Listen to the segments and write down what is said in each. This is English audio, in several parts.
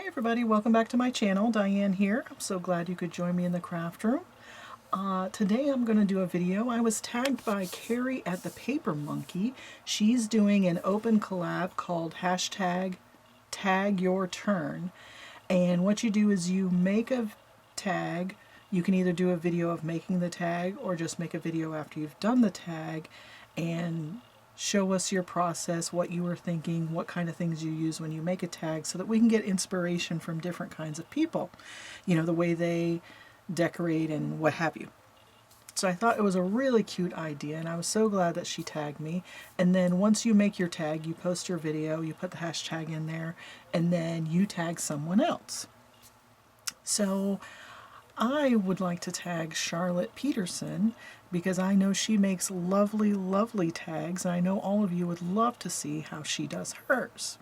everybody, welcome back to my channel. Diane here. I'm so glad you could join me in the craft room. Today I'm going to do a video. I was tagged by Carrie at the Paper Monkey. She's doing an open collab called #TagYourTurn. And what you do is you make a tag. You can either do a video of making the tag or just make a video after you've done the tag and show us your process, what you were thinking, what kind of things you use when you make a tag, so that we can get inspiration from different kinds of people, you know, the way they decorate and what have you. So I thought it was a really cute idea, and I was so glad that she tagged me. And then once you make your tag, you post your video, you put the hashtag in there, and then you tag someone else. So I would like to tag Charlotte Peterson because I know she makes lovely, lovely tags, and I know all of you would love to see how she does hers.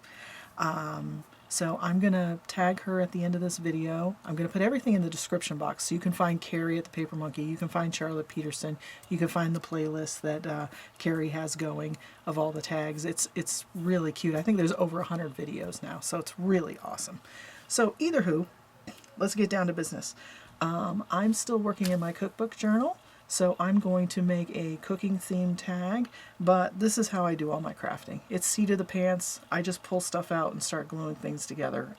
So I'm going to tag her at the end of this video. I'm going to put everything in the description box, so you can find Carrie at the Paper Monkey, you can find Charlotte Peterson, you can find the playlist that Carrie has going of all the tags. It's really cute. I think there's over 100 videos now, so it's really awesome. So either who, let's get down to business. I'm still working in my cookbook journal, so I'm going to make a cooking themed tag, but this is how I do all my crafting. It's seat of the pants. I just pull stuff out and start gluing things together.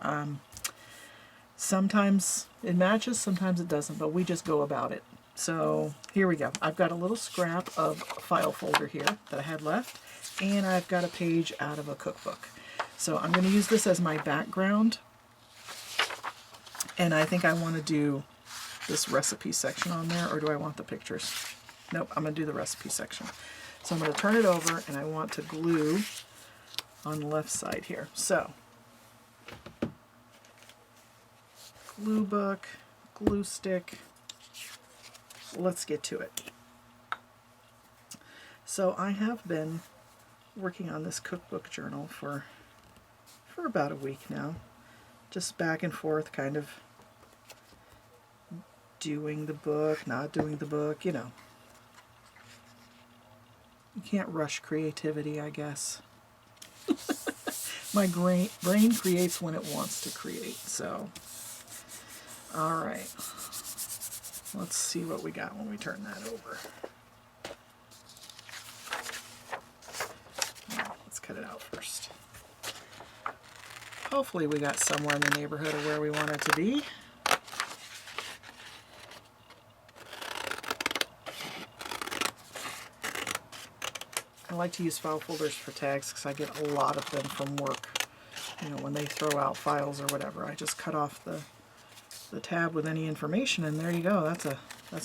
Sometimes it matches, sometimes it doesn't, but we just go about it. So here we go. I've got a little scrap of file folder here that I had left, and I've got a page out of a cookbook. So I'm going to use this as my background, and I think I want to do this recipe section on there, or do I want the pictures? Nope, I'm going to do the recipe section. So I'm going to turn it over, and I want to glue on the left side here. So, glue book, glue stick, let's get to it. So I have been working on this cookbook journal for about a week now, just back and forth, kind of doing the book, not doing the book, you know. You can't rush creativity, I guess. My brain creates when it wants to create, so. Alright. Let's see what we got when we turn that over. Let's cut it out first. Hopefully we got somewhere in the neighborhood of where we want it to be. I like to use file folders for tags because I get a lot of them from work. You know, when they throw out files or whatever, I just cut off the tab with any information, and there you go. That's a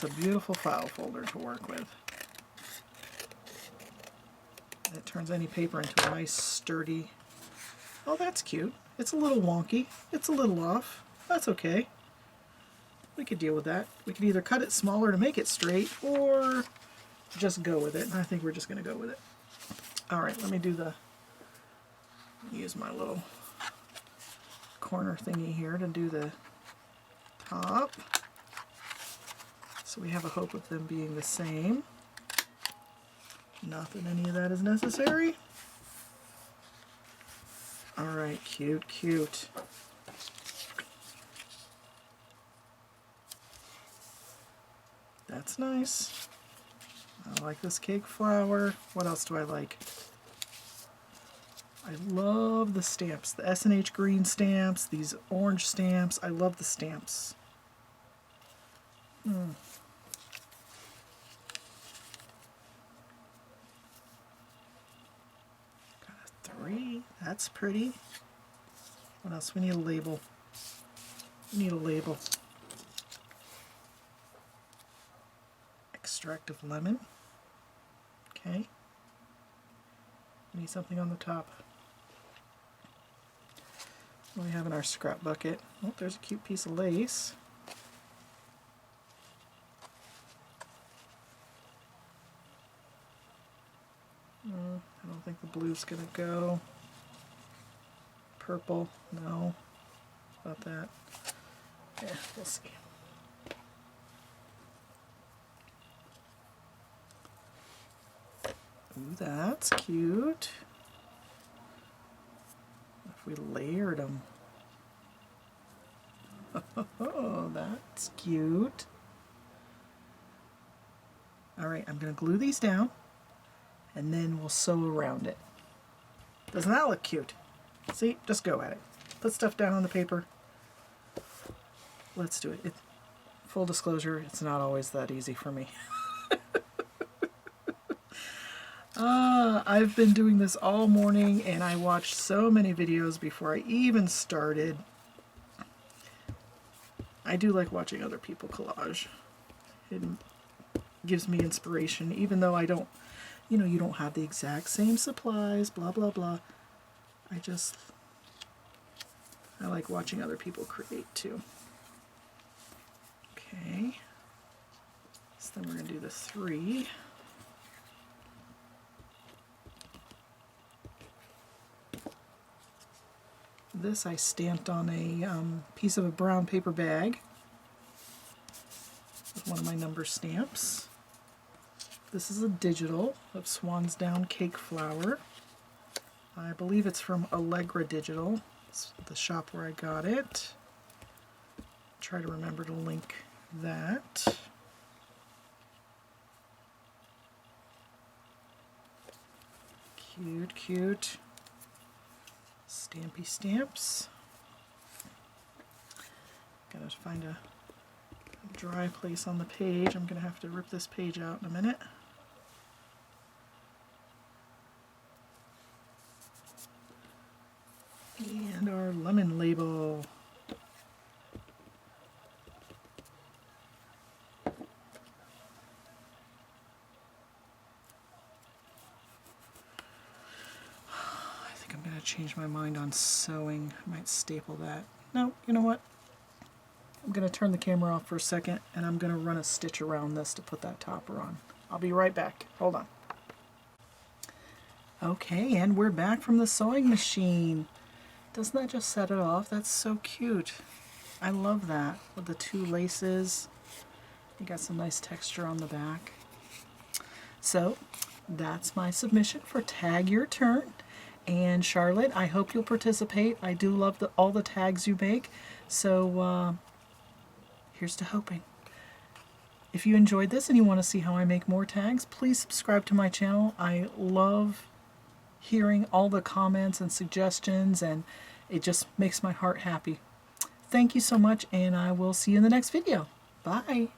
beautiful file folder to work with. It turns any paper into a nice sturdy. Oh, that's cute. It's a little wonky. It's a little off. That's okay. We could deal with that. We could either cut it smaller to make it straight, or just go with it. And I think we're just going to go with it. Alright, let me use my little corner thingy here to do the top. So we have a hope of them being the same. Not that any of that is necessary. Alright, cute, cute. That's nice. I like this cake flower. What else do I like? I love the stamps. The S&H green stamps, these orange stamps. I love the stamps. Got a 3. That's pretty. What else? We need a label. We need a label. Extract of lemon. Okay. Need something on the top. What do we have in our scrap bucket? Oh, there's a cute piece of lace. I don't think the blue's gonna go. Purple, no. About that. Yeah, we'll see. Ooh, that's cute. If we layered them. Oh, that's cute. All right, I'm going to glue these down and then we'll sew around it. Doesn't that look cute? See, just go at it. Put stuff down on the paper. Let's do it. Full disclosure, it's not always that easy for me. I've been doing this all morning and I watched so many videos before I even started. I do like watching other people collage. It gives me inspiration, even though I don't, you don't have the exact same supplies, blah, blah, blah. I like watching other people create too. Okay. So then we're going to do the 3. This I stamped on a piece of a brown paper bag with one of my number stamps. This is a digital of Swan's Down cake flour. I believe it's from Allegra Digital. It's the shop where I got it. Try to remember to link that. Cute, cute. Stampy stamps. Gotta find a dry place on the page. I'm gonna have to rip this page out in a minute. And our lemon label. I'm going to change my mind on sewing. I might staple that. No, you know what? I'm going to turn the camera off for a second and I'm going to run a stitch around this to put that topper on. I'll be right back. Hold on. Okay, and we're back from the sewing machine. Doesn't that just set it off? That's so cute. I love that with the 2 laces. You got some nice texture on the back. So that's my submission for Tag Your Turn. And Charlotte, I hope you'll participate. I do love all the tags you make. So here's to hoping. If you enjoyed this and you want to see how I make more tags, please subscribe to my channel. I love hearing all the comments and suggestions, and it just makes my heart happy. Thank you so much, and I will see you in the next video. Bye.